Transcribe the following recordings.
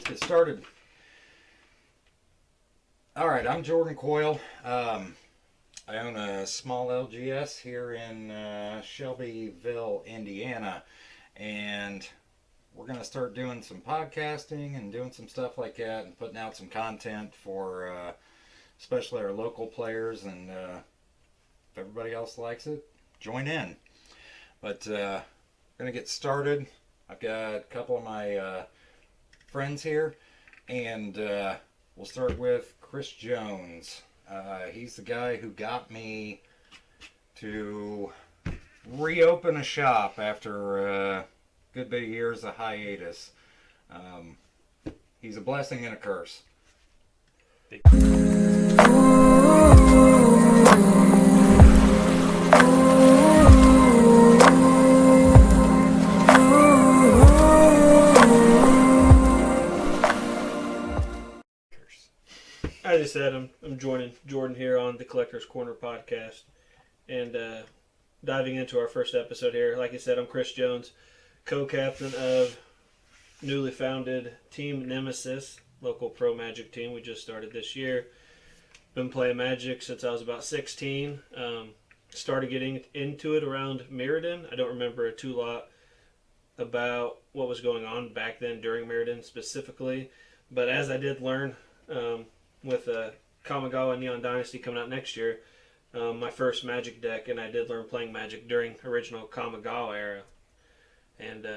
Get started. All right, I'm Jordan Coyle. I own a small LGS here in Shelbyville, Indiana, and we're going to start doing some podcasting and doing some stuff like that and putting out some content for especially our local players. And if everybody else likes it, join in. But we're going to get started. I've got a couple of my friends here, and we'll start with Chris Jones. He's the guy who got me to reopen a shop after a good bit of years of hiatus. He's a blessing and a curse. As I said, I'm joining Jordan here on the Collector's Corner podcast and diving into our first episode here. Like I said, I'm Chris Jones, co-captain of newly founded Team Nemesis, local pro Magic team we just started this year. Been playing Magic since I was about 16. Started getting into it around Mirrodin. I don't remember a lot about what was going on back then during Mirrodin specifically, but as I did learn with Kamigawa Neon Dynasty coming out next year, my first Magic deck, and I did learn playing Magic during original Kamigawa era. And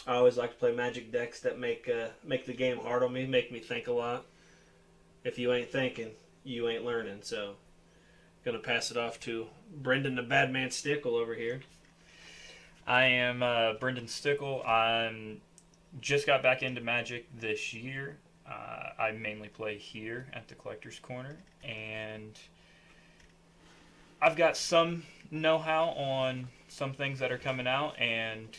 I always like to play Magic decks that make the game hard on me, make me think a lot. If you ain't thinking, you ain't learning. So, gonna pass it off to Brendan the Badman Stickle over here. I am Brendan Stickle. I'm just got back into Magic this year. I mainly play here at the Collector's Corner, and I've got some know-how on some things that are coming out, and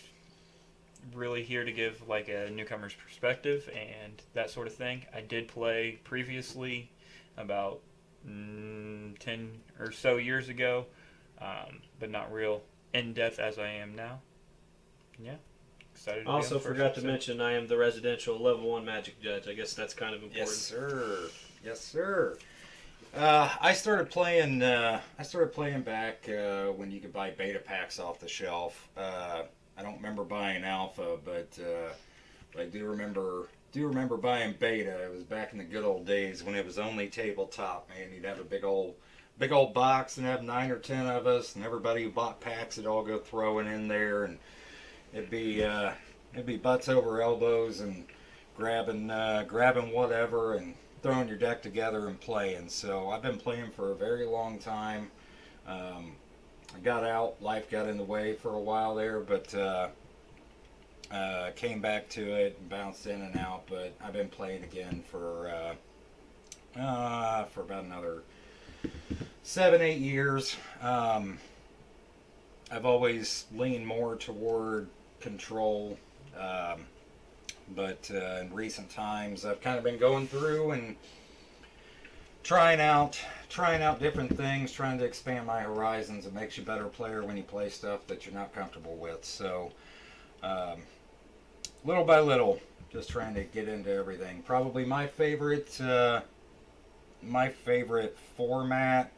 really here to give like a newcomer's perspective and that sort of thing. I did play previously about 10 or so years ago, but not real in-depth as I am now. Yeah. Excited to Also, be on the first forgot to episode. mention I am the residential level 1 Magic judge. I guess that's kind of important. Yes, sir. Yes, sir. I started playing back when you could buy beta packs off the shelf. I don't remember buying alpha, but I do remember buying beta. It was back in the good old days when it was only tabletop. Man, you'd have a big old box and have 9 or 10 of us, and everybody who bought packs would all go throwing in there, and it'd be butts over elbows and grabbing whatever and throwing your deck together and playing. So I've been playing for a very long time. I got out, life got in the way for a while there, but came back to it and bounced in and out. But I've been playing again for about another 7-8 years. I've always leaned more toward control, but in recent times I've kind of been going through and trying out different things, trying to expand my horizons. It makes you a better player when you play stuff that you're not comfortable with. So little by little, just trying to get into everything. Probably my favorite format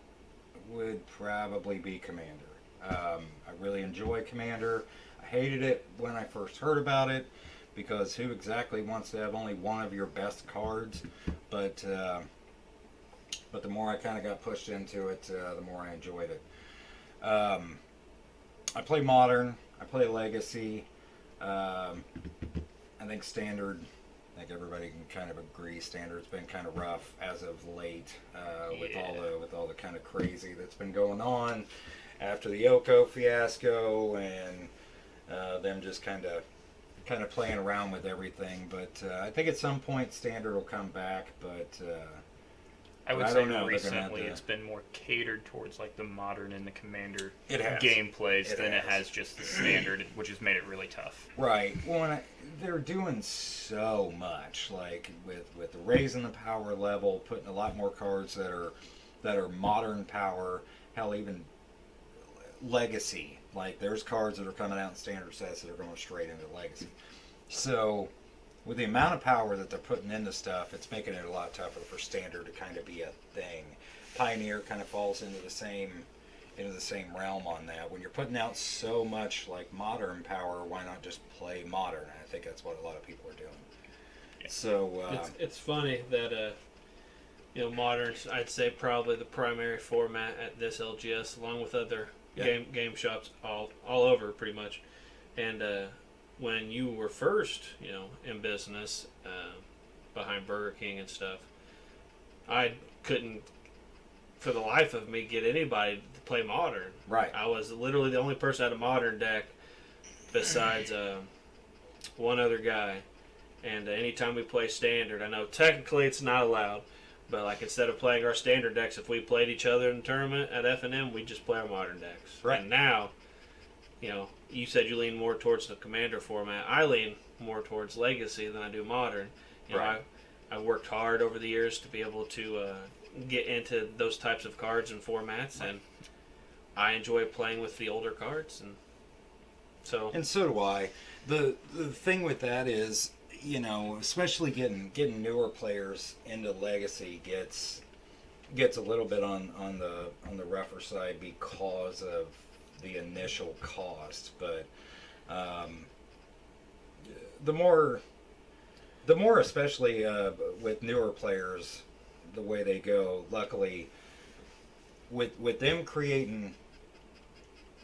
would probably be Commander. I really enjoy Commander. I hated it when I first heard about it, because who exactly wants to have only one of your best cards? But the more I kind of got pushed into it, the more I enjoyed it. I play Modern. I play Legacy. I think Standard. I think everybody can kind of agree Standard's been kind of rough as of late, with all the kind of crazy that's been going on after the Yoko fiasco, and them just kind of playing around with everything. But I think at some point Standard will come back, but I would I say don't know. recently it's been more catered towards like the Modern and the Commander It has. gameplays than it has. has just the Standard, which has made it really tough. Right. Well, they're doing so much, like with the raising the power level, putting a lot more cards that are modern power. Hell, even Legacy. Like there's cards that are coming out in standard sets that are going straight into Legacy. So with the amount of power that they're putting into stuff, it's making it a lot tougher for Standard to kind of be a thing. Pioneer kind of falls into the same realm on that. When you're putting out so much like Modern power, why not just play Modern? I think that's what a lot of people are doing. Yeah. So it's funny that Modern's, I'd say, probably the primary format at this LGS, along with other game shops all over pretty much. And when you were first, in business behind Burger King and stuff, I couldn't, for the life of me, get anybody to play Modern. Right. I was literally the only person at a Modern deck besides one other guy. And anytime we play Standard, I know technically it's not allowed, but like instead of playing our Standard decks, if we played each other in the tournament at FNM, we'd just play our Modern decks. Right. And now, you said you lean more towards the Commander format. I lean more towards Legacy than I do Modern. Right. I worked hard over the years to be able to get into those types of cards and formats, and I enjoy playing with the older cards, and so do I. The thing with that is, especially getting newer players into Legacy gets a little bit on the rougher side because of the initial cost, but the more especially with newer players, the way they go, luckily with them creating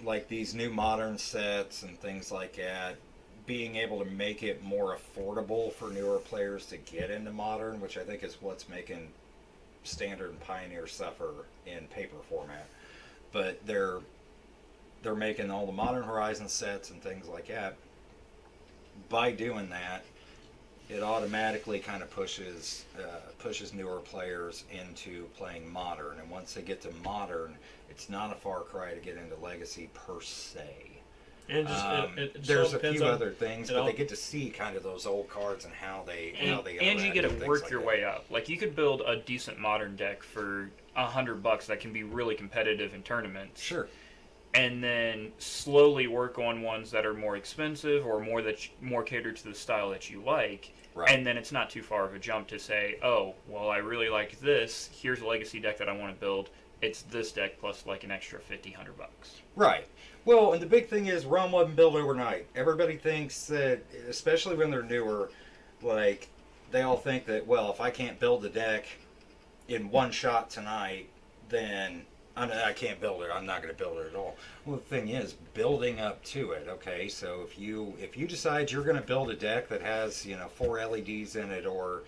like these new Modern sets and things like that, being able to make it more affordable for newer players to get into Modern, which I think is what's making Standard and Pioneer suffer in paper format. But they're making all the Modern Horizon sets and things like that. By doing that, it automatically kind of pushes newer players into playing Modern. And once they get to Modern, it's not a far cry to get into Legacy per se. And just, there's a few other things, but they get to see kind of those old cards and how they and you get to work your way up. Like, you could build a decent Modern deck for $100 that can be really competitive in tournaments. Sure. And then slowly work on ones that are more expensive or more catered to the style that you like. Right. And then it's not too far of a jump to say, oh, well, I really like this. Here's a Legacy deck that I want to build. It's this deck plus like an extra $50, $100. Right. Well, and the big thing is Realm wasn't built overnight. Everybody thinks that, especially when they're newer, like they all think that, well, if I can't build the deck in one shot tonight, then I can't build it. I'm not going to build it at all. Well, the thing is, building up to it. Okay, so if you decide you're going to build a deck that has 4 LEDs in it, or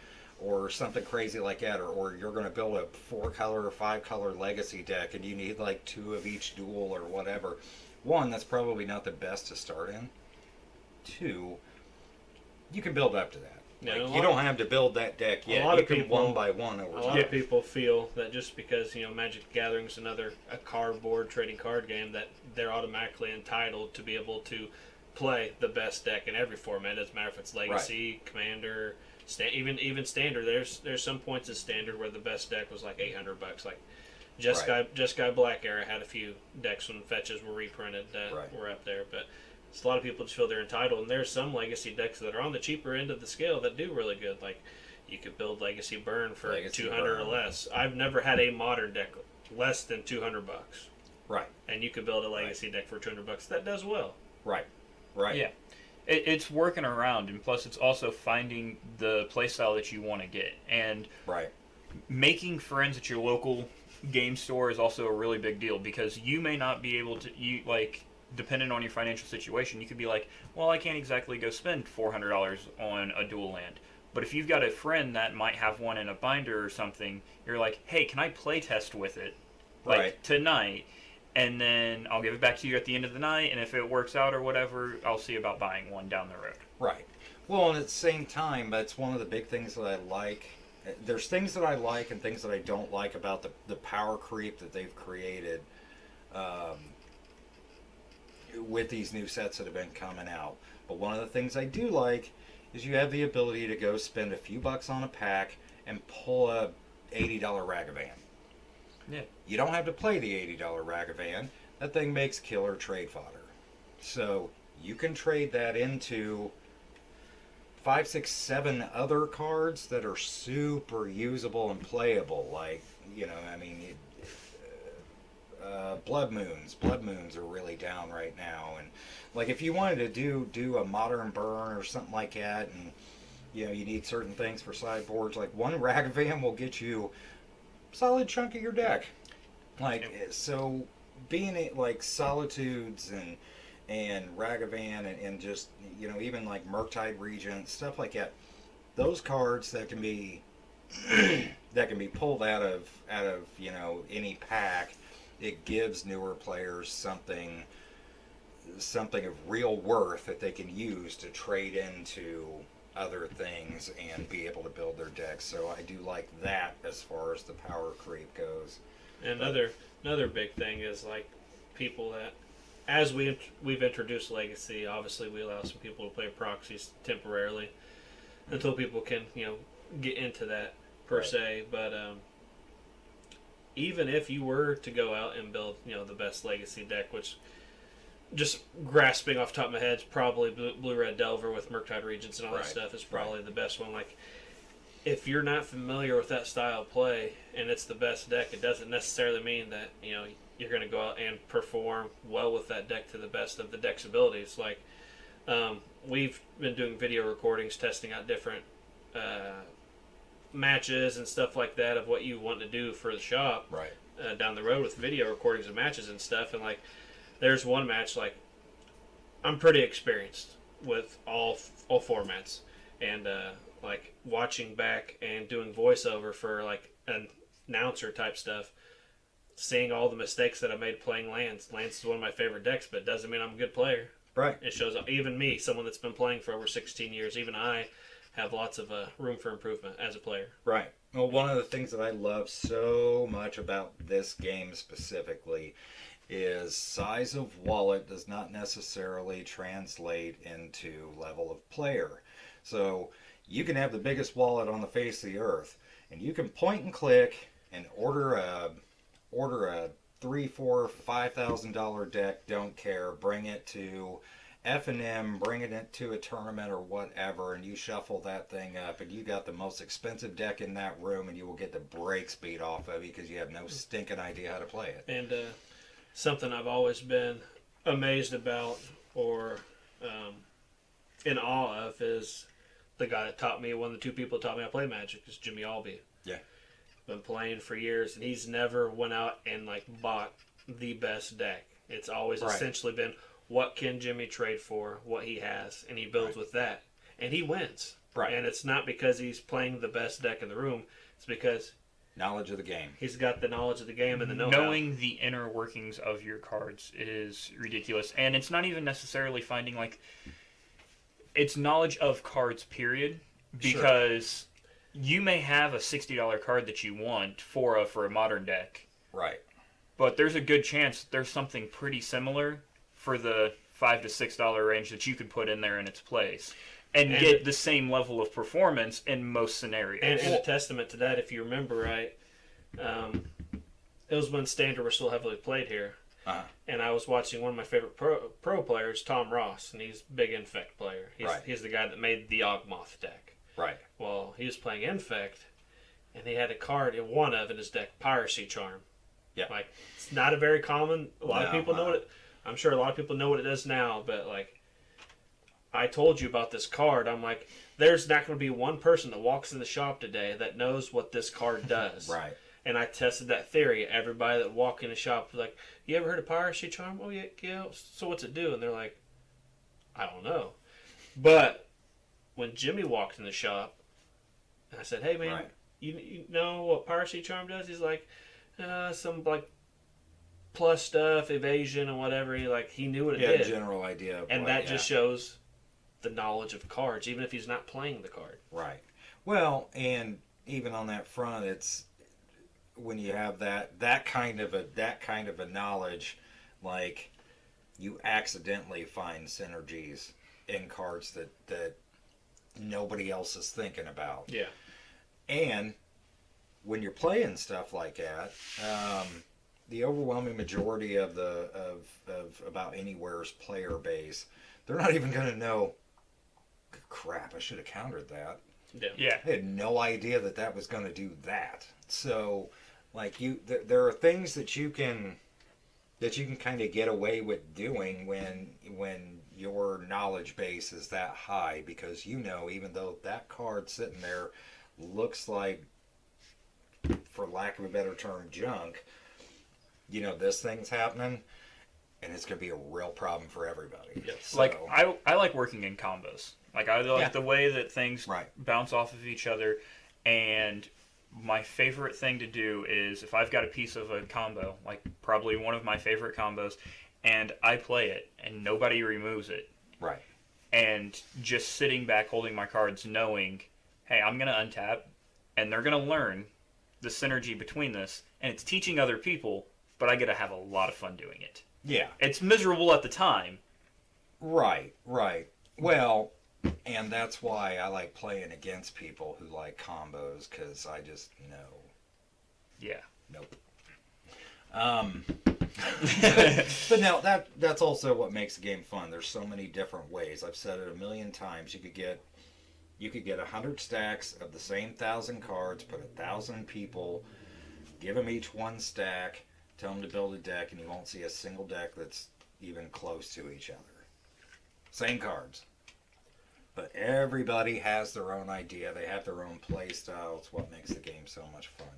something crazy like that, or you're going to build a 4-color or 5-color Legacy deck, and you need like 2 of each dual or whatever. 1, that's probably not the best to start in. 2, you can build up to that. Yeah, like, you don't have to build that deck yet. You can one by one over time. A lot of people feel that just because Magic the Gathering is a cardboard trading card game, that they're automatically entitled to be able to play the best deck in every format. It doesn't matter if it's Legacy, Commander, even Standard. There's some points in Standard where the best deck was like $800. Like Jeskai Black Era had a few decks when fetches were reprinted that were up there, but a lot of people just feel they're entitled, and there's some Legacy decks that are on the cheaper end of the scale that do really good. Like, you could build Legacy Burn for $200 or less. I've never had a Modern deck less than $200. Right. And you could build a Legacy deck for $200 that does well. Right. Yeah. It's working around, and plus it's also finding the playstyle that you want to get. And making friends at your local game store is also a really big deal, because you may not be able to, depending on your financial situation, you could be like, well, I can't exactly go spend $400 on a dual land. But if you've got a friend that might have one in a binder or something, you're like, hey, can I play test with it tonight? And then I'll give it back to you at the end of the night, and if it works out or whatever, I'll see about buying one down the road. Right. Well, and at the same time, that's one of the big things that I like. There's things that I like and things that I don't like about the power creep that they've created with these new sets that have been coming out. But one of the things I do like is you have the ability to go spend a few bucks on a pack and pull a $80 Ragavan. Yeah. You don't have to play the $80 Ragavan. That thing makes killer trade fodder. So you can trade that into 5, 6, 7 other cards that are super usable and playable. Like, I mean, Blood Moons. Blood Moons are really down right now, and like if you wanted to do a modern burn or something like that, and you need certain things for sideboards. Like one Ragavan will get you a solid chunk of your deck. Like so, being like Solitudes and Ragavan and just even like Murktide Regent, stuff like that. Those cards that can be that can be pulled out of any pack. It gives newer players something of real worth that they can use to trade into other things and be able to build their decks. So I do like that as far as the power creep goes. And another big thing is like people that, as we've introduced Legacy, obviously we allow some people to play proxies temporarily until people can get into that per se. But even if you were to go out and build the best Legacy deck, which just grasping off the top of my head is probably Blue Red Delver with Murktide Regents and all that stuff is probably the best one. Like, if you're not familiar with that style of play and it's the best deck, it doesn't necessarily mean that you're going to go out and perform well with that deck to the best of the deck's abilities. Like, we've been doing video recordings, testing out different matches and stuff like that of what you want to do for the shop down the road with video recordings of matches and stuff. And like, there's one match, like, I'm pretty experienced with all formats, and like watching back and doing voiceover for like an announcer type stuff, seeing all the mistakes that I made playing Lance. Lance is one of my favorite decks, but it doesn't mean I'm a good player. Right. It shows even me, someone that's been playing for over 16 years, even I have lots of room for improvement as a player. Right. Well, one of the things that I love so much about this game specifically is size of wallet does not necessarily translate into level of player. So you can have the biggest wallet on the face of the earth, and you can point and click and order a $3, $4, $5,000 deck. Don't care. Bring it to FNM, bring it to a tournament or whatever, and you shuffle that thing up, and you got the most expensive deck in that room, and you will get the brakes beat off of you because you have no stinking idea how to play it. And something I've always been amazed about or in awe of is the guy that taught me, one of the two people that taught me how to play Magic is Jimmy Albee. Yeah. Been playing for years, and he's never went out and like bought the best deck. It's always essentially been, what can Jimmy trade for what he has, and he builds with that, and he wins. Right. And it's not because he's playing the best deck in the room. It's because knowledge of the game. He's got the knowledge of the game and the know-how. Knowing the inner workings of your cards is ridiculous. And it's not even necessarily finding, like, it's knowledge of cards, period. Because you may have a $60 card that you want for a modern deck. Right. But there's a good chance there's something pretty similar for the $5 to $6 range that you could put in there in its place. And get the same level of performance in most scenarios. And a testament to that, if you remember right, it was when Standard was still heavily played here. Uh-huh. And I was watching one of my favorite pro players, Tom Ross, and he's a big Infect player. He's the guy that made the Ogmoth deck. Right. Well, he was playing Infect, and he had a card in one of in his deck, Piracy Charm. Yeah. Like, it's not a very common, a lot of people know what it, I'm sure a lot of people know what it does now, but like, I told you about this card. I'm like, there's not going to be one person that walks in the shop today that knows what this card does. Right. And I tested that theory. Everybody that walked in the shop was like, you ever heard of Piracy Charm? Oh, yeah. So what's it do? And they're like, I don't know. But when Jimmy walked in the shop, I said, hey, man, you know what Piracy Charm does? He's like, some like plus stuff, evasion and whatever. He knew what it did. Yeah, general idea. And that just shows the knowledge of cards, even if he's not playing the card. Right. Well, and even on that front, it's when you have that kind of a knowledge, like you accidentally find synergies in cards that nobody else is thinking about. Yeah. And when you're playing stuff like that, the overwhelming majority of about Anywhere's player base, they're not even going to know crap, I should have countered that. Yeah. I had no idea that that was going to do that. So, like there are things that you can kind of get away with doing when your knowledge base is that high, because even though that card sitting there looks like, for lack of a better term, junk, this thing's happening, and it's going to be a real problem for everybody. Yes. So, Like I like working in combos. Like I like the way that things Right. bounce off of each other, and my favorite thing to do is if I've got a piece of a combo, like probably one of my favorite combos, and I play it and nobody removes it, right. and just sitting back holding my cards knowing, hey, I'm going to untap, and they're going to learn the synergy between this, and it's teaching other people, but I get to have a lot of fun doing it. Yeah. It's miserable at the time. Right. Well, and that's why I like playing against people who like combos, because I just know. Yeah. Nope. But no, that's also what makes the game fun. There's so many different ways. I've said it a million times. You could get 100 stacks of the same 1,000 cards, put 1,000 people, give them each one stack, tell them to build a deck, and you won't see a single deck that's even close to each other. Same cards. But everybody has their own idea. They have their own play style. It's what makes the game so much fun.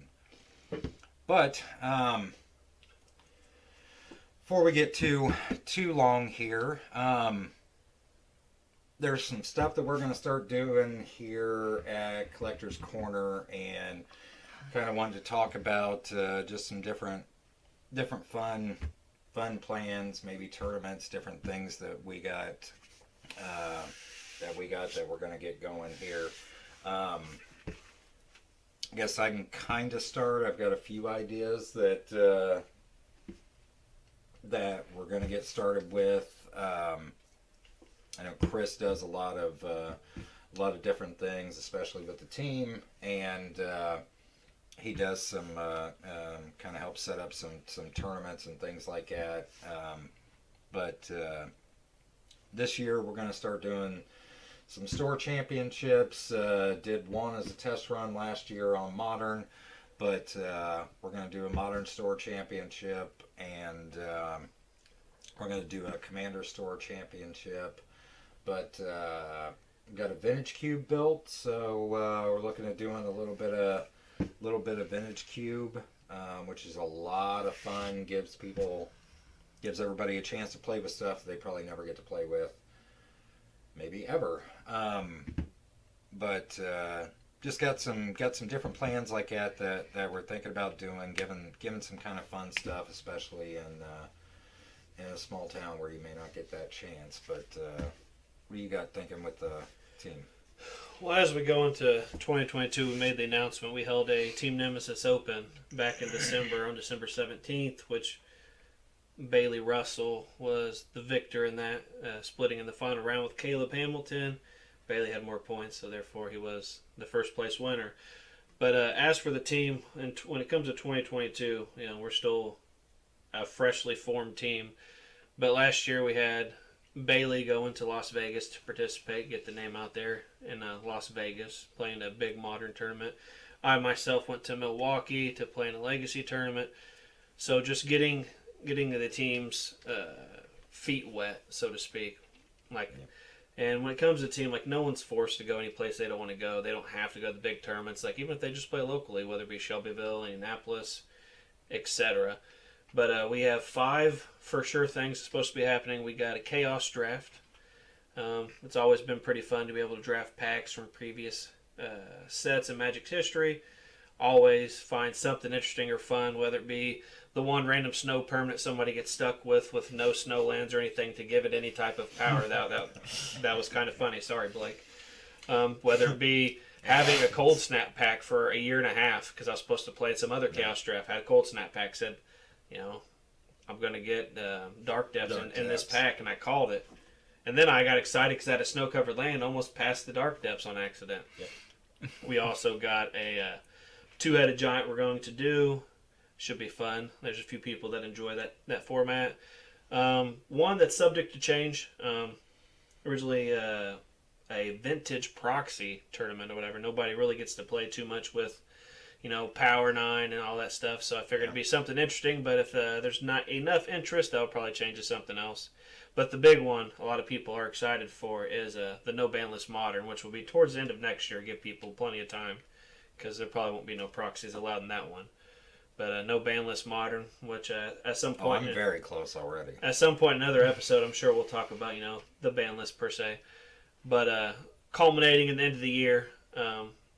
But before we get too long here, there's some stuff that we're going to start doing here at Collector's Corner, and kind of wanted to talk about just some different fun plans, maybe tournaments, different things that we got that we're going to get going here. I guess I can kind of start. I've got a few ideas that we're going to get started with. I know Chris does a lot of different things, especially with the team, and he does some kind of help set up some tournaments and things like that. But this year we're going to start doing some store championships. Did one as a test run last year on Modern, but we're going to do a Modern store championship, and we're going to do a Commander store championship. But got a Vintage Cube built, so we're looking at doing a little bit of Vintage Cube, which is a lot of fun. Gives everybody a chance to play with stuff they probably never get to play with, maybe ever. But just got some different plans like that we're thinking about doing, giving some kind of fun stuff, especially in a small town where you may not get that chance. But what do you got thinking with the team? Well, as we go into 2022, we made the announcement. We held a Team Nemesis Open back in December, on December 17th, which Bailey Russell was the victor in that, splitting in the final round with Caleb Hamilton. Bailey had more points, so therefore he was the first place winner. But as for the team, and when it comes to 2022, we're still a freshly formed team. But last year we had Bailey going to Las Vegas to participate, get the name out there in Las Vegas, playing a big Modern tournament. I myself went to Milwaukee to play in a Legacy tournament. So just getting the team's feet wet, so to speak. And when it comes to the team, no one's forced to go any place they don't want to go. They don't have to go to the big tournaments. Even if they just play locally, whether it be Shelbyville, Indianapolis, etc. But we have 5 for sure things supposed to be happening. We got a Chaos Draft. It's always been pretty fun to be able to draft packs from previous sets in Magic's history. Always find something interesting or fun, whether it be the one random snow permanent somebody gets stuck with no snow lands or anything to give it any type of power. That was kind of funny. Sorry, Blake. Whether it be having a Cold Snap pack for a year and a half, because I was supposed to play in some other Chaos Draft, had a Cold Snap pack, said, I'm going to get Dark Depths in this pack, and I called it. And then I got excited because I had a snow-covered land, almost passed the Dark Depths on accident. Yep. We also got a 2-headed giant we're going to do. Should be fun. There's a few people that enjoy that format. One that's subject to change. Originally, I a vintage proxy tournament or whatever. Nobody really gets to play too much with, Power 9 and all that stuff. So I figured it'd be something interesting, but if there's not enough interest, I'll probably change to something else. But the big one a lot of people are excited for is the No Ban List Modern, which will be towards the end of next year. Give people plenty of time because there probably won't be no proxies allowed in that one. But No Ban List Modern, which at some point... I'm very close already. At some point in another episode, I'm sure we'll talk about, the ban list per se. But culminating in the end of the year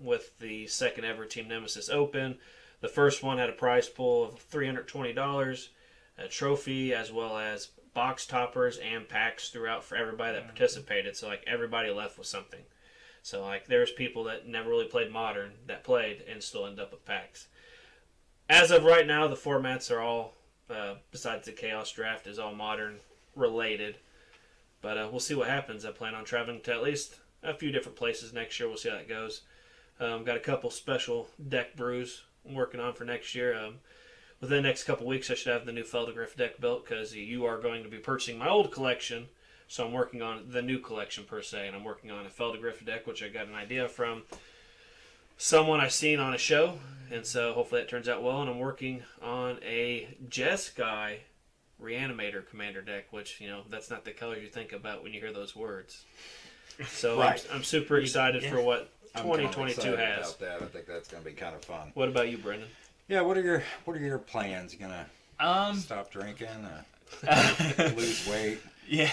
with the second ever Team Nemesis Open. The first one had a prize pool of $320, a trophy, as well as box toppers and packs throughout for everybody that participated. So, everybody left with something. So, there's people that never really played Modern that played and still end up with packs. As of right now, the formats are all, besides the Chaos Draft, is all Modern related. But we'll see what happens. I plan on traveling to at least a few different places next year. We'll see how that goes. Got a couple special deck brews I'm working on for next year. Within the next couple weeks, I should have the new Feldegriff deck built because you are going to be purchasing my old collection. So I'm working on the new collection per se, and I'm working on a Feldegriff deck, which I got an idea from someone I seen on a show, and so hopefully that turns out well. And I'm working on a Jeskai Reanimator Commander deck, which, that's not the color you think about when you hear those words. So Right. I'm super excited for what 2022 has. About that. I think that's going to be kind of fun. What about you, Brendan? Yeah, what are your plans? You gonna stop drinking, lose weight, Yeah.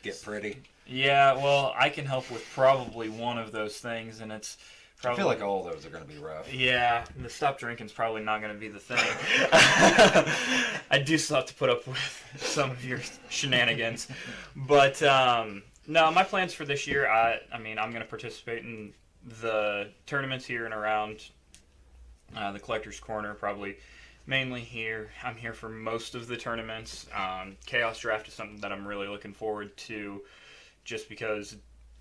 get pretty? Yeah, well, I can help with probably one of those things, and it's probably... I feel like all those are going to be rough. Yeah, the stop drinking's probably not going to be the thing. I do still have to put up with some of your shenanigans. But, no, my plans for this year, I mean, I'm going to participate in the tournaments here and around the Collector's Corner, probably mainly here. I'm here for most of the tournaments. Chaos Draft is something that I'm really looking forward to just because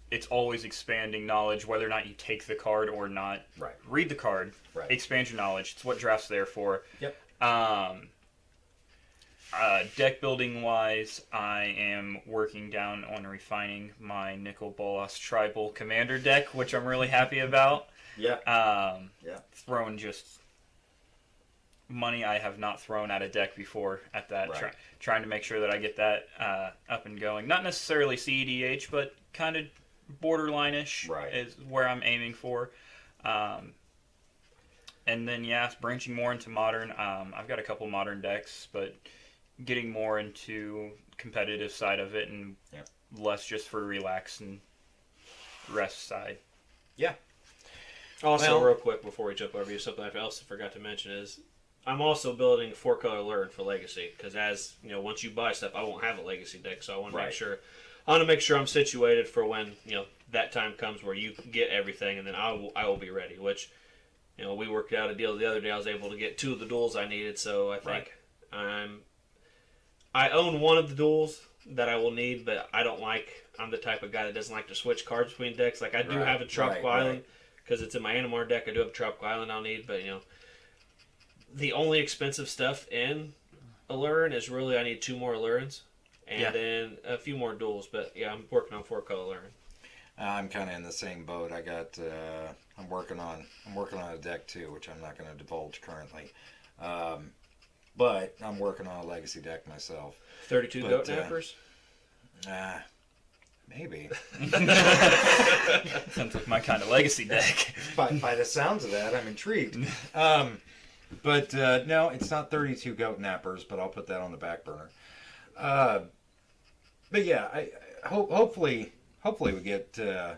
it's always expanding knowledge, whether or not you take the card or not. Right. Read the card. Right. Expand your knowledge. It's what draft's there for. Yep. Deck building wise, I am working down on refining my Nicol Bolas Tribal Commander deck, which I'm really happy about. Yeah. Yeah. Throwing just money I have not thrown at a deck before at that. Right. Trying to make sure that I get that up and going. Not necessarily CEDH, but kind of borderline-ish is where I'm aiming for. And then, branching more into Modern. I've got a couple Modern decks, but getting more into competitive side of it and less just for relax and rest side. Yeah. Also, real quick before we jump over you, something else I forgot to mention is I'm also building a 4-color Learn for Legacy because as once you buy stuff, I won't have a Legacy deck, so I want to make sure I'm situated for when that time comes where you get everything, and then I will be ready. Which we worked out a deal the other day. I was able to get 2 of the duels I needed, so I think I own one of the duels that I will need, but I'm the type of guy that doesn't like to switch cards between decks. I do have a Tropical Island because it's in my Animar deck. I do have a Tropical Island I'll need, but the only expensive stuff in Allurn is really I need 2 more Allurns and then a few more duels. But I'm working on 4-color Allurn. I'm kind of in the same boat. I got I'm working on a deck too, which I'm not going to divulge currently. But I'm working on a Legacy deck myself. 32 Goat Nappers? Maybe. Sounds like my kind of Legacy deck. By the sounds of that, I'm intrigued. But no, it's not 32 Goat Nappers, but I'll put that on the back burner. But yeah, hopefully we get a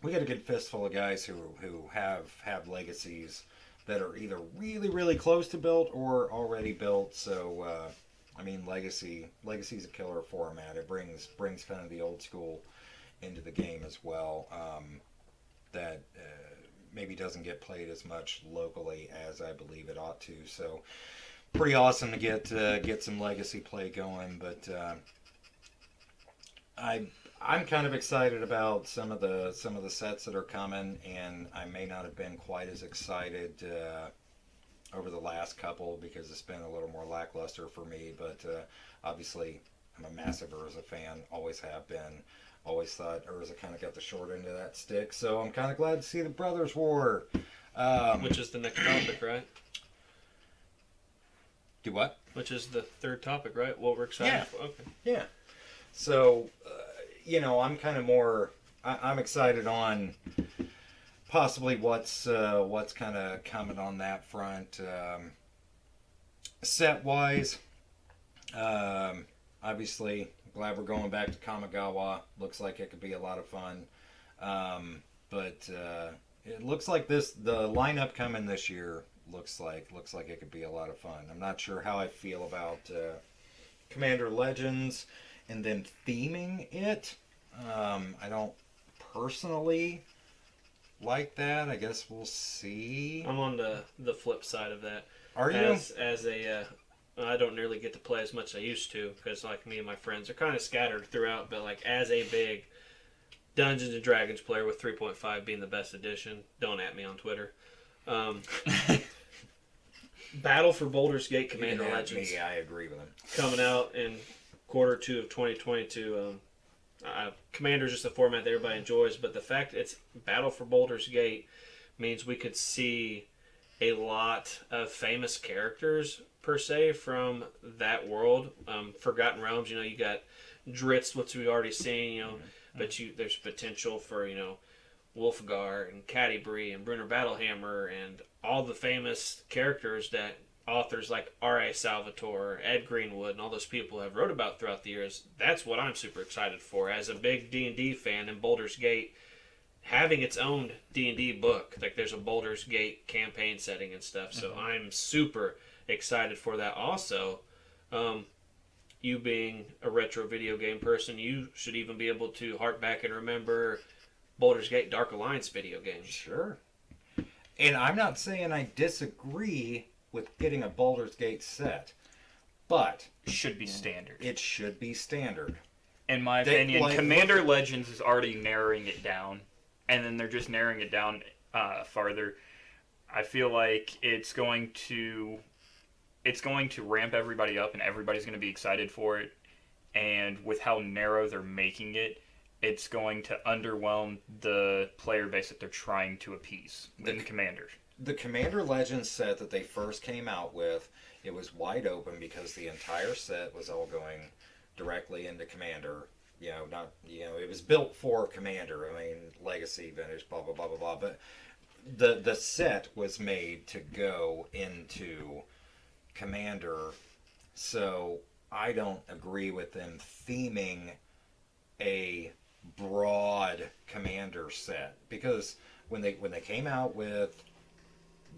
good fistful of guys who have legacies that are either really, really close to built or already built. So, Legacy's a killer format. It brings kind of the old school into the game as well. That maybe doesn't get played as much locally as I believe it ought to. So, pretty awesome to get some Legacy play going. But I'm kind of excited about some of the sets that are coming, and I may not have been quite as excited over the last couple because it's been a little more lackluster for me. But obviously, I'm a massive Urza fan, always have been. Always thought Urza kind of got the short end of that stick, so I'm kind of glad to see the Brothers War. Which is the next topic, right? Do what? Which is the third topic, right? What we're excited for. Okay. Yeah. So, I'm kind of more. I'm excited on possibly what's kind of coming on that front. Set wise, obviously, glad we're going back to Kamigawa. Looks like it could be a lot of fun. But it looks like the lineup coming this year looks like it could be a lot of fun. I'm not sure how I feel about Commander Legends and then theming it. I don't personally like that. I guess we'll see. I'm on the flip side of that. Are you? As a I don't nearly get to play as much as I used to because like me and my friends are kind of scattered throughout. But like as a big Dungeons and Dragons player with 3.5 being the best edition, don't at me on Twitter. Battle for Baldur's Gate Commander Legends. I agree with him. Coming out in Q2 of 2022. Commander's just a format that everybody enjoys, but the fact it's Battle for Baldur's Gate means we could see a lot of famous characters per se from that world. Forgotten Realms, you got Dritz, which we've already seen, but there's potential for Wolfgar and Catti-Brie and Brunner Battlehammer and all the famous characters that authors like R.A. Salvatore, Ed Greenwood, and all those people have wrote about throughout the years. That's what I'm super excited for as a big D&D fan. And Baldur's Gate having its own D&D book, like there's a Baldur's Gate campaign setting and stuff. So I'm super excited for that. Also, you being a retro video game person, you should even be able to hark back and remember Baldur's Gate Dark Alliance video games. Sure. And I'm not saying I disagree with getting a Baldur's Gate set, but Should be standard. it should be standard. In my opinion, Commander Legends is already narrowing it down, and then they're just narrowing it down farther. I feel like it's going to ramp everybody up, and everybody's going to be excited for it. And with how narrow they're making it, it's going to underwhelm the player base that they're trying to appease in Commander. The Commander Legends set that they first came out with, it was wide open because the entire set was all going directly into Commander. It was built for Commander. I mean, Legacy, Vintage, blah blah blah blah blah. But the set was made to go into Commander, so I don't agree with them theming a broad Commander set, because when they came out with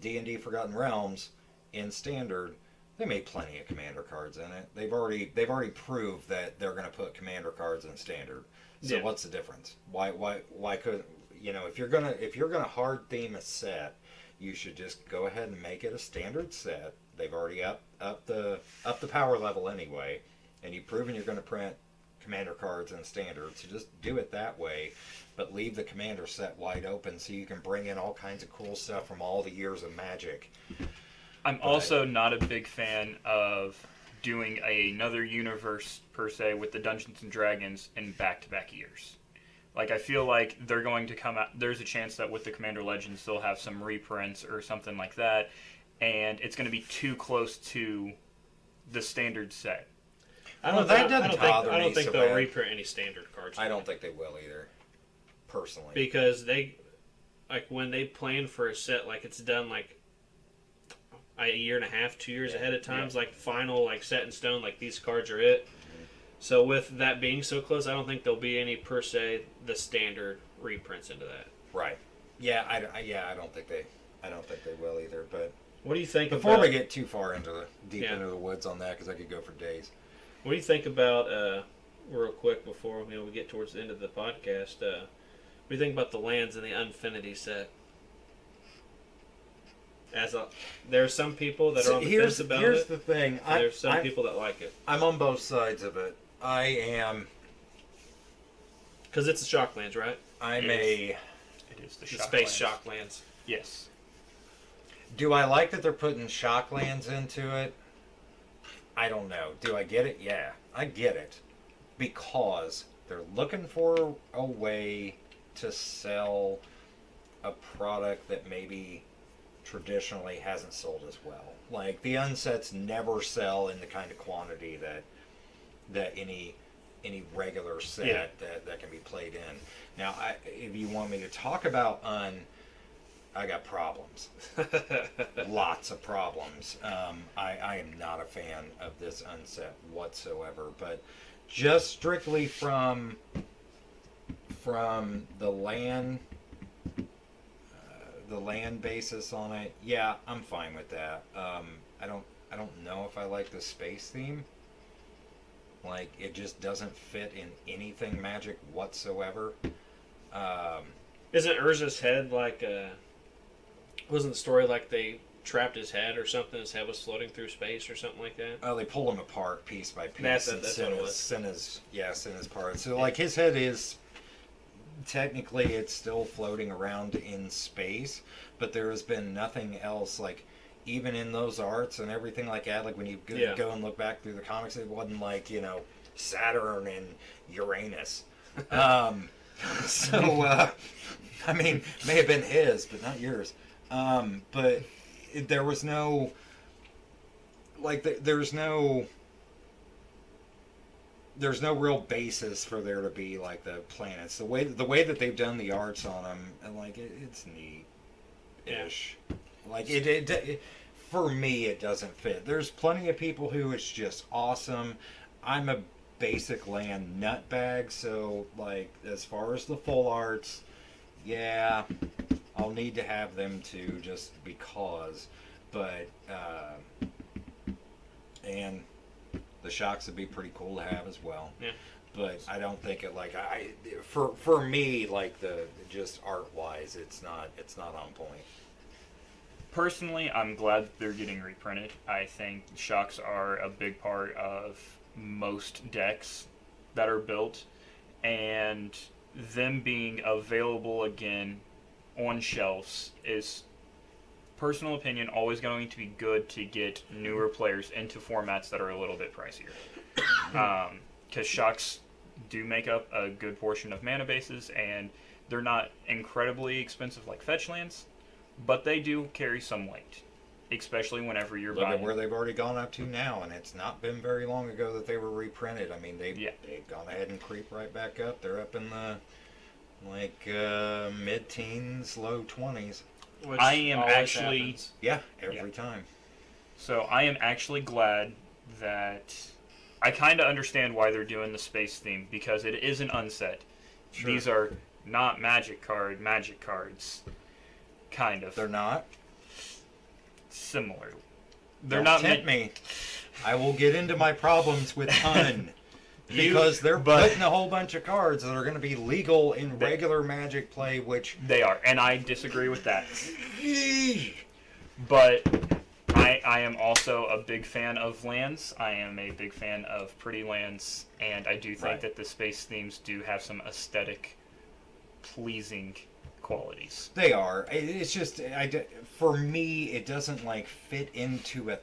D&D Forgotten Realms in Standard, they made plenty of Commander cards in it. They've already proved that they're going to put Commander cards in Standard. So what's the difference? Why could if you're gonna hard theme a set, you should just go ahead and make it a standard set. They've already up the power level anyway, and you've proven you're going to print Commander cards in Standard, so just do it that way, but leave the Commander set wide open so you can bring in all kinds of cool stuff from all the years of Magic. I'm also not a big fan of doing another universe per se with the Dungeons and Dragons in back-to-back years. Like, I feel like they're going to come out. There's a chance that with the Commander Legends they'll have some reprints or something like that, and it's going to be too close to the standard set. I don't think they'll reprint any standard cards. I don't think they will either, personally. Because when they plan for a set, like it's done like a year and a half, 2 years ahead of time, like final, like set in stone, like these cards are it. So with that being so close, I don't think there'll be any per se the standard reprints into that. Right. Yeah. I don't think they will either. But what do you think before we get too far into the woods on that, because I could go for days. What do you think about real quick before we get towards the end of the podcast? What do you think about the lands in the Unfinity set? There are some people that are on the fence about it. Here's the thing. There's some people that like it. I'm on both sides of it. I am. Because it's the Shocklands, right? It is the Space Shocklands. Yes. Do I like that they're putting Shocklands into it? I don't know. Do I get it? Yeah, I get it. Because they're looking for a way to sell a product that maybe traditionally hasn't sold as well. Like the unsets never sell in the kind of quantity that any regular set that can be played in. Now, if you want me to talk about I got problems. Lots of problems. I am not a fan of this unset whatsoever. But just strictly from the land basis on it, yeah, I'm fine with that. I don't know if I like the space theme. Like, it just doesn't fit in anything Magic whatsoever. Isn't Urza's head like wasn't the story like they trapped his head or something? His head was floating through space or something like that? Oh, they pull him apart piece by piece. That's what it was. Send his parts. So, like, his head is... Technically, it's still floating around in space, but there has been nothing else, like, even in those arts and everything like that, like, when you go and look back through the comics, it wasn't like, Saturn and Uranus. I mean, may have been his, but not yours. But there was no, like, there's no real basis for there to be like the planets. The way that they've done the arts on them, and like it's neat-ish. Yeah. Like it for me, it doesn't fit. There's plenty of people who it's just awesome. I'm a basic land nutbag, so like as far as the full arts, yeah, I'll need to have them too, just because. But and the shocks would be pretty cool to have as well. Yeah. But I don't think it for me, like the just art wise, it's not on point. Personally, I'm glad they're getting reprinted. I think shocks are a big part of most decks that are built, and them being available again on shelves is, personal opinion, always going to be good to get newer players into formats that are a little bit pricier. Because shocks do make up a good portion of mana bases, and they're not incredibly expensive like fetch lands, but they do carry some weight, especially whenever you're Look buying. at where they've already gone up to now, and it's not been very long ago that they were reprinted. I mean, they've gone ahead and creep right back up. They're up in the mid-teens, low 20s. Which I am actually happens. Yeah, every time. So I am actually glad that I kind of understand why they're doing the space theme, because it is an unset. Sure. These are not magic cards, kind of. They're not? Similar. They're Don't not tempt me. I will get into my problems with Hun. You- Because they're but- putting a whole bunch of cards that are going to be legal in regular Magic play, which... They are, and I disagree with that. But I am also a big fan of lands. I am a big fan of pretty lands, and I do think that the space themes do have some aesthetic pleasing qualities. They are. It's just, for me, it doesn't like fit into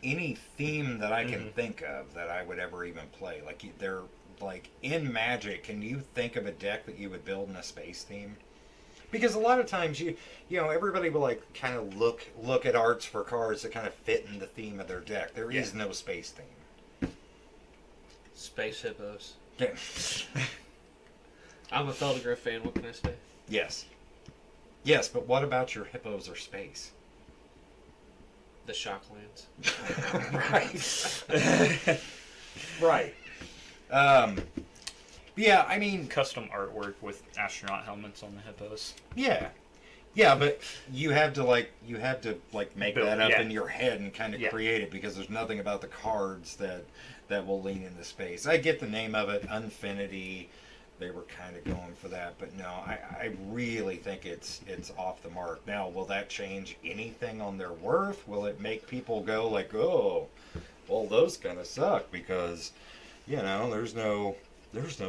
any theme that I can think of that I would ever even play. Like, they're like in Magic. Can you think of a deck that you would build in a space theme? Because a lot of times you know everybody will like kind of look at arts for cards that kind of fit in the theme of their deck. There is no space theme. Space hippos. Yeah. I'm a Feldegriff fan. What can I say? Yes, but what about your hippos or space? The Shocklands. Right. Yeah, I mean, Custom artwork with astronaut helmets on the hippos. yeah, but you have to make Build, that up yeah. in your head and kind of create it, because there's nothing about the cards that will lean into space. I get the name of it, Unfinity. They were kind of going for that, but no, I really think it's off the mark. Now, will that change anything on their worth? Will it make people go like, oh, well, those kind of suck because, there's no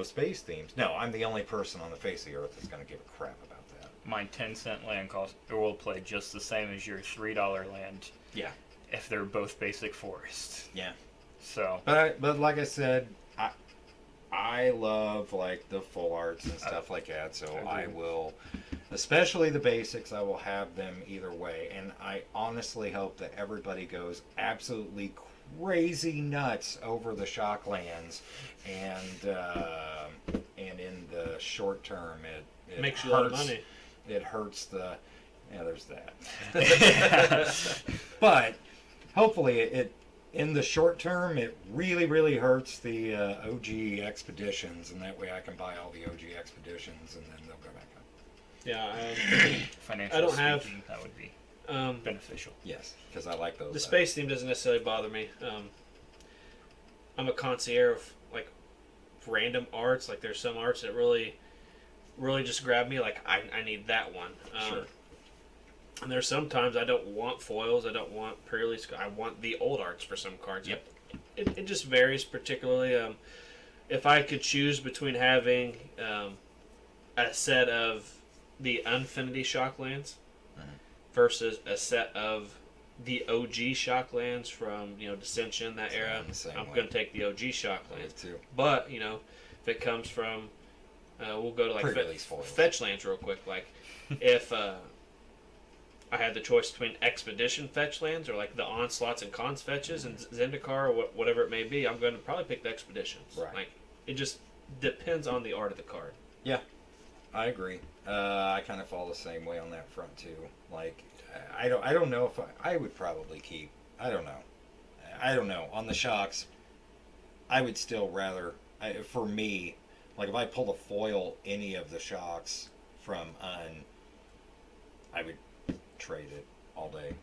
space themes. No, I'm the only person on the face of the earth that's going to give a crap about that. My 10-cent land cost will play just the same as your $3 land. Yeah. If they're both basic forests. Yeah. So. But like I said, I love like the full arts and stuff like that, so I will, especially the basics, I will have them either way. And I honestly hope that everybody goes absolutely crazy nuts over the Shocklands, and in the short term, it Makes you a lot of hurts. money. It hurts the, yeah, there's that. But hopefully it in the short term, it really, really hurts the OG expeditions, and that way I can buy all the OG expeditions, and then they'll go back up. Yeah, Financially I don't have- speaking, that would be um, beneficial. Yes, because I like those. the space theme doesn't necessarily bother me. I'm a connoisseur of like random arts. Like there's some arts that really just grab me. Like I need that one. Sure. And there's sometimes I don't want foils. I don't want pre-release. I want the old arts for some cards. Yep. It just varies particularly. If I could choose between having a set of the Infinity Shocklands versus a set of the OG Shocklands from Dissension, that era, I'm the same I'm way. going to take the OG Me Shocklands. too. But if it comes from, we'll go to like Pre-release foils. fetch lands real quick. Like if I had the choice between Expedition fetch lands or like the Onslaughts and Cons fetches and Zendikar or whatever it may be, I'm going to probably pick the Expeditions. Right. Like it just depends on the art of the card. Yeah, I agree. I kind of fall the same way on that front too. Like, I don't know if I would probably keep. I don't know. On the shocks, I would still rather. For me, like if I pull a foil any of the shocks from I would trade it all day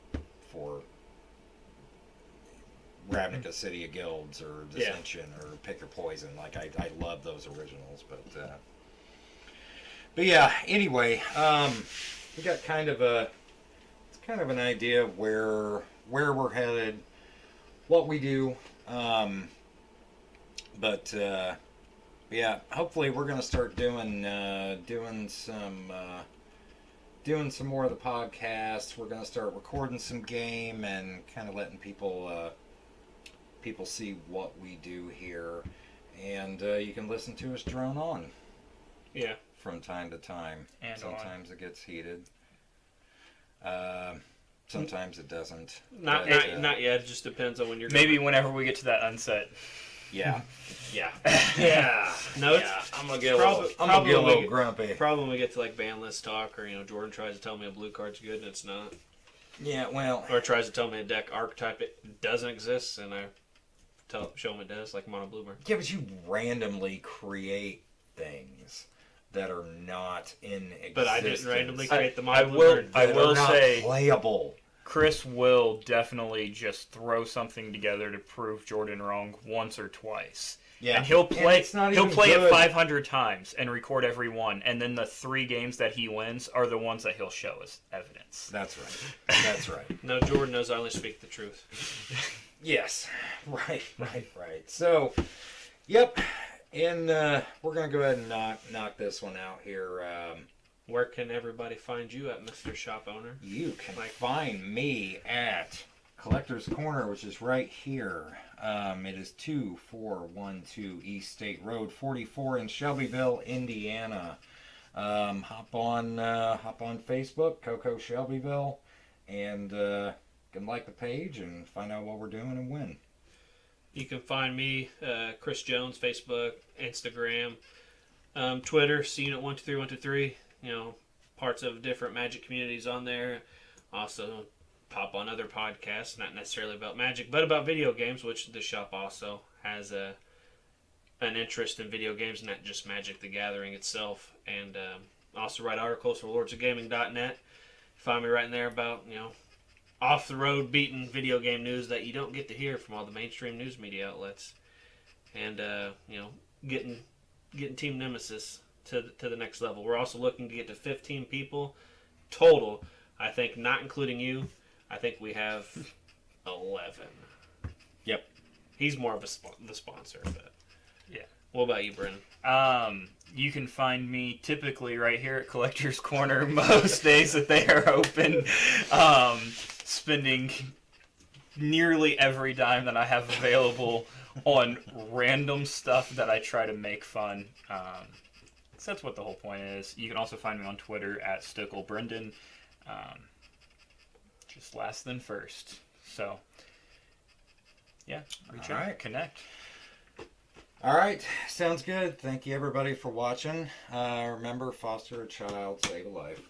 for Ravnica City of Guilds or Dissension or Pick Your Poison. Like I love those originals, but yeah. Anyway, we got kind of an idea of where we're headed, what we do, but yeah. Hopefully, we're gonna start doing some more of the podcast. We're gonna start recording some game and kind of letting people see what we do here, and you can listen to us drone on. Yeah. From time to time. And sometimes it gets heated. Sometimes it doesn't. Not yet. It just depends on when you're. Maybe whenever we get to that unset. Yeah. Yeah. Yeah. No, Yeah. I'm gonna get a probably- little grumpy. Probably when we get to like ban list talk, or Jordan tries to tell me a blue card's good and it's not, Yeah. Well. or tries to tell me a deck archetype it doesn't exist, and I show him it does, like Mono Bloomer. Yeah, but you randomly create things that are not in existence. But I didn't randomly create the I Mono will- Bloomer. I That will are not say- playable. Chris will definitely just throw something together to prove Jordan wrong once or twice. Yeah. And he'll play it's not he'll even play good. it 500 times and record every one, and then the 3 games that he wins are the ones that he'll show as evidence. That's right. That's right. No, Jordan knows I only speak the truth. Yes. Right. So, yep. And we're gonna go ahead and knock this one out here. Where can everybody find you at, Mr. Shop Owner? You can find me at Collector's Corner, which is right here. It is 2412 East State Road, 44 in Shelbyville, Indiana. Hop on Facebook, Coco Shelbyville, and can like the page and find out what we're doing and when. You can find me, Chris Jones, Facebook, Instagram, Twitter, CUnit123123. Parts of different Magic communities on there. Also, pop on other podcasts, not necessarily about Magic, but about video games, which the shop also has an interest in video games, not just Magic the Gathering itself. And also write articles for lordsofgaming.net. Find me writing there about, off the road beaten video game news that you don't get to hear from all the mainstream news media outlets. And, getting Team Nemesis to the next level. We're also looking to get to 15 people total. I think, not including you, I think we have 11. Yep. He's more of the sponsor, but Yeah. What about you, Brennan? You can find me typically right here at Collector's Corner most days that they are open, spending nearly every dime that I have available on random stuff that I try to make fun. So that's what the whole point is. You can also find me on Twitter at StickleBrendan. Just last then first. So, yeah, reach out, connect. All right, sounds good. Thank you everybody for watching. Remember, foster a child, save a life.